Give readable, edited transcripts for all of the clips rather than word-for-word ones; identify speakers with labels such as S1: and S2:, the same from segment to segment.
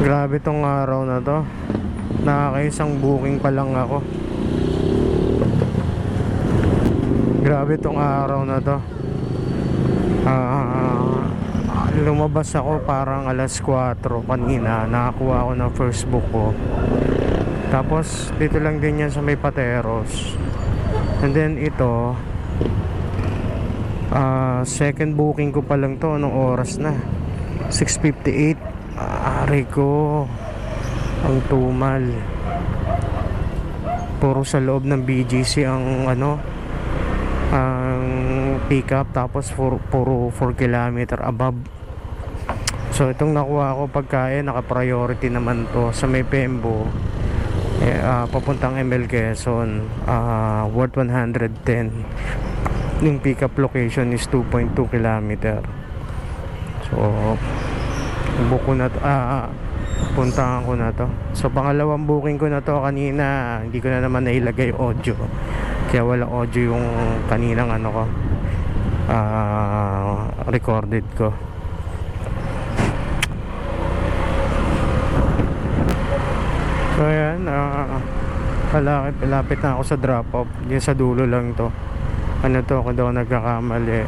S1: Grabe tong araw na to. Nakakaisang booking pa lang ako. Grabe tong araw na to. Lumabas ako parang alas 4 kanina. Nakakuha ako ng first book ko. Tapos dito lang din yan sa may Pateros. And then ito second booking ko pa lang to. Anong oras na? 6:58. Ari ko, ang tumal. Puro sa loob ng BGC ang ang pick up. Tapos puro 4 kilometer above. So itong nakuha ko pagkain, naka-priority naman to sa may Pembo, papuntang ML Quezon, worth 110. Yung pick up location is 2.2 kilometer. So book ko na to, puntahan ko na to. So pangalawang booking ko na to kanina. Hindi ko na naman nailagay audio, kaya walang audio yung kaninang recorded ko. So ayan, malapit na ako sa drop off. Yung sa dulo lang to. Ano to, kung daw nagkakamali,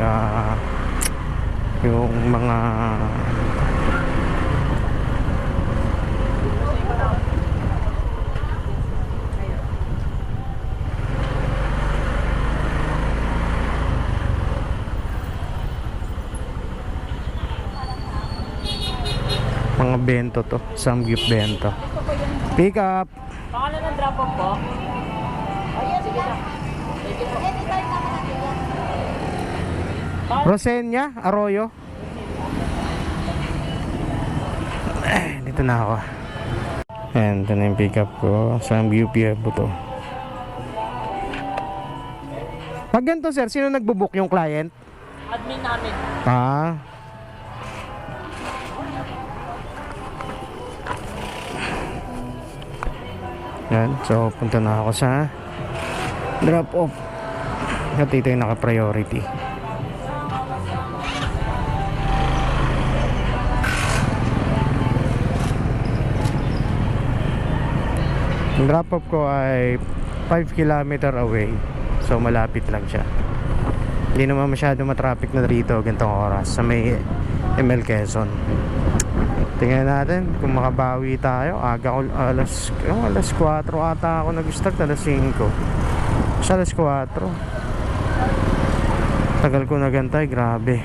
S1: yung mga bento to, Samgyup bento. Pick up.
S2: Pangalan ng drop off po? Ayan, sige na.
S1: Rosenia Arroyo. Dito na ako. Ayan, ito na yung pick up ko. Samgyup to. Pag ganito sir, sino nagbubook, yung client?
S2: Admin namin.
S1: Yan, so punta na ako sa drop off. At ito yung naka-priority. Yung drop off ko ay 5 km away. So malapit lang siya. Hindi naman masyado matraffic na dito ganitong oras sa may ML Quezon. Tingnan natin kung makabawi tayo. Aga ko alas 4 ata ako nag-start, alas 5. Sa alas 4. Tagal ko nagantay, grabe.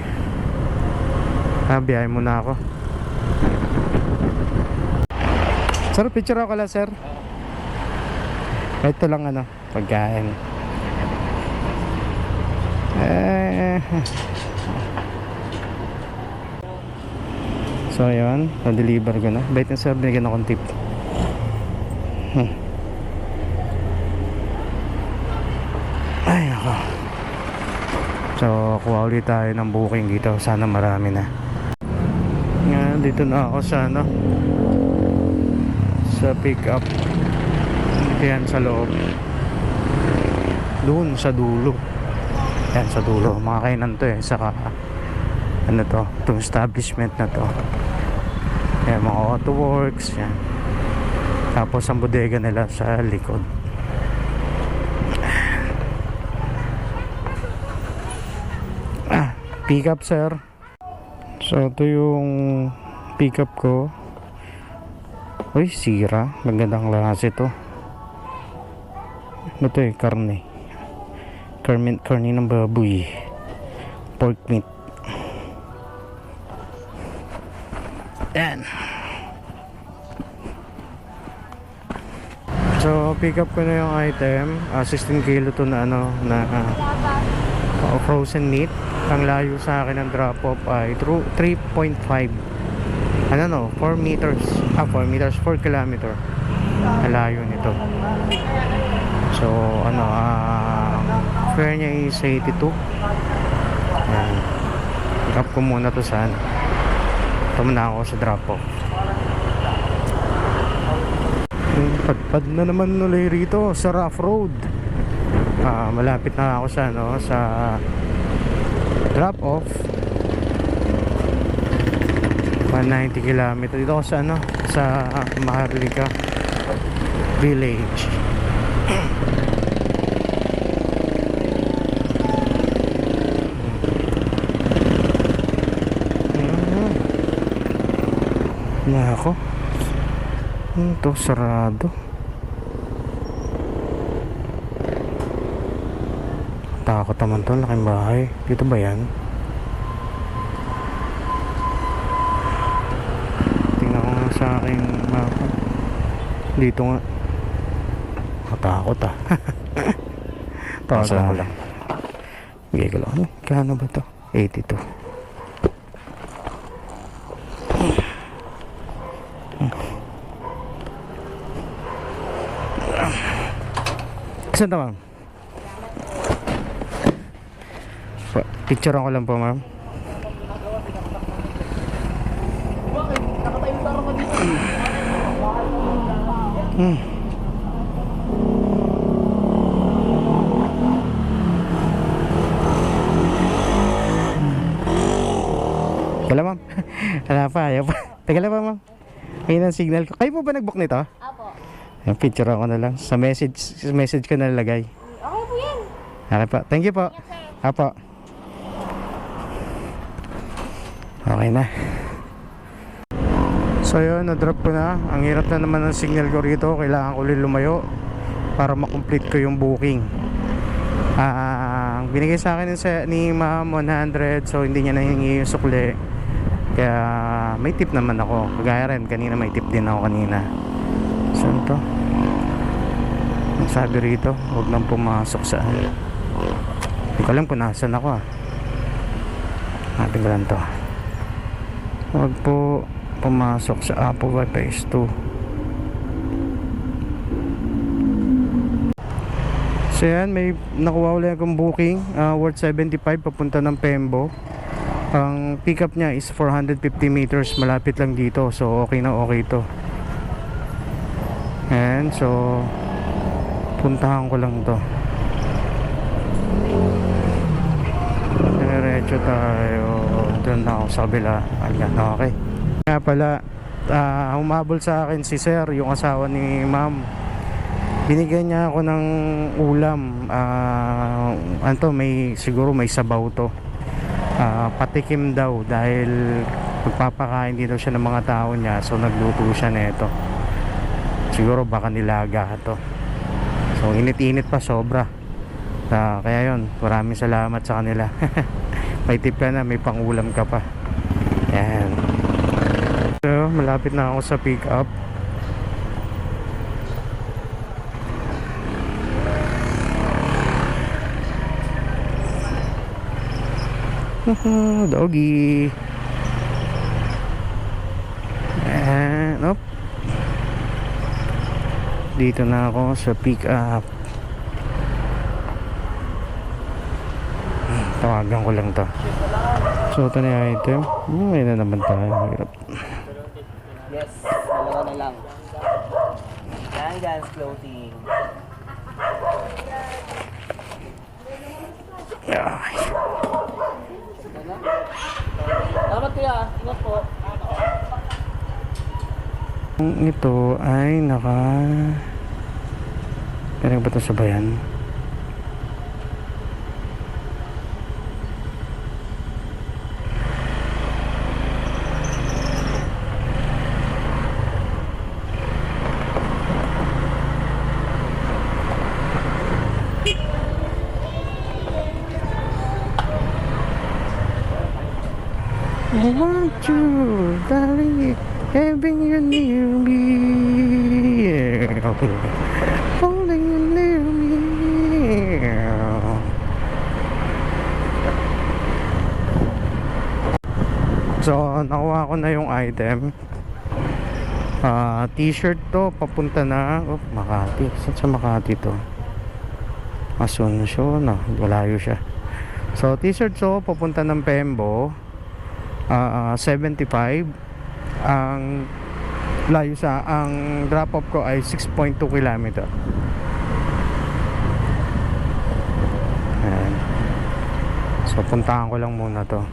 S1: Biyahe muna ako. Sir, picture ako lang sir. Ito lang pagkain. So ayun, na-deliver ko na. Bait na sir, binigyan akong tip. Ay nako. So kuha ulit tayo ng booking dito. Sana marami na. Ngayon, dito na ako sa sa pick up. Yan sa loob. Doon sa dulo. Yan sa dulo. Mga kainan to saka itong establishment na to. Yan, mga auto works yan. Tapos ang bodega nila sa likod. Pick up sir. So ito yung pick up ko. Uy, sira. Magandang klase to. Ito karne. Karne ng baboy. Pork meat. Yan. So pick up ko na yung item. 16 kilo to na frozen meat. Ang layo sa akin ng drop off ay 3.5 4 meters 4 kilometer ang layo nito. So fare niya is 82. Yan. Pick up ko muna to saan. Ito muna ako sa drop off. Padpad na naman ulit rito sa rough road. Malapit na ako sa drop off. 190 kilometer. Dito ako sa ano, sa Maharlika Village. Nako. Ito sarado. Takot naman to, laking bahay. Dito ba yan? Tingnan ko nga sa aking mapa. Dito nga. Katakot ah. Tawagan ko lang. Bigay ko lang. Kano ba to? 82. Saan to, ma'am? Picture ko lang po, ma'am. Wala, ma'am. Wala pa, ayaw pa. Teka lang pa, ma'am. Ayun ang signal ko. Kayo po ba nag-book nito?
S2: Apo.
S1: Yung picture ako na lang. Sa message ko nalagay.
S2: Okay po yan.
S1: Okay po. Thank you po. Apo. Okay na. So yun, na-drop ko na. Ang hirap na naman ng signal ko rito. Kailangan ko ulit lumayo para makomplete ko yung booking. Ang binigay sa akin ni ma'am 100. So hindi niya nahingi yung sukli. Kaya may tip naman ako. Kagaya rin, kanina may tip din ako kanina. Saan to? Ang sabi rito, huwag nang pumasok sa hindi ko alam kung nasan ako ah. Natin ko lang to. Huwag po pumasok sa Apple by Phase 2. So yan, may nakuha ulit akong booking worth 75 papunta ng Pembo. Ang pick up niya is 450 meters, malapit lang dito. So okay na okay to. And so puntahan ko lang to. Diretso tayo. Doon na ako sa kabila. Ayan, okay. Kaya pala humabol sa akin si sir, yung asawa ni ma'am. Binigyan niya ako ng ulam. Siguro may sabaw to. Patikim daw dahil magpapakain dito siya ng mga tao niya. So nagluto siya nito. Siguro baka nilaga to. So init-init pa sobra. Kaya yun, maraming salamat sa kanila. May tip ka na, may pangulam ka pa. Yan. So malapit na ako sa pick up. Doggy. And up. Dito na ako sa pick up. Tawagan ko lang to. So ito na yung item. May na naman tayo. Hirap.
S2: Yes, dalawa na lang. Yan, guys, clothing.
S1: Ay.
S2: Salamat kuya, ingat po.
S1: Ito ay Meron ba ito sa bayan? I want you, darling, having you near me, holding you near me. So, nakuha ko na yung item. T-shirt to, papunta na Makati. Saan sa Makati to? Asunsyon, malayo siya. So, t-shirt to, papunta ng Pembo. 75. Ang layo ang drop off ko ay 6.2 km. Ayan. So puntahan ko lang muna to.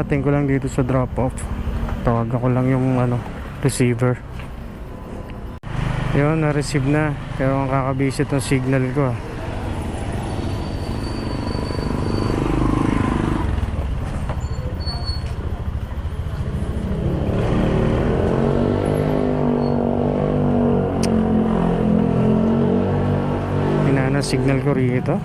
S1: Ating ko lang dito sa drop off. Tawagan ko lang yung receiver. Yun, na-receive na. Pero ang kakabisit ng signal ko. Signal ko rito.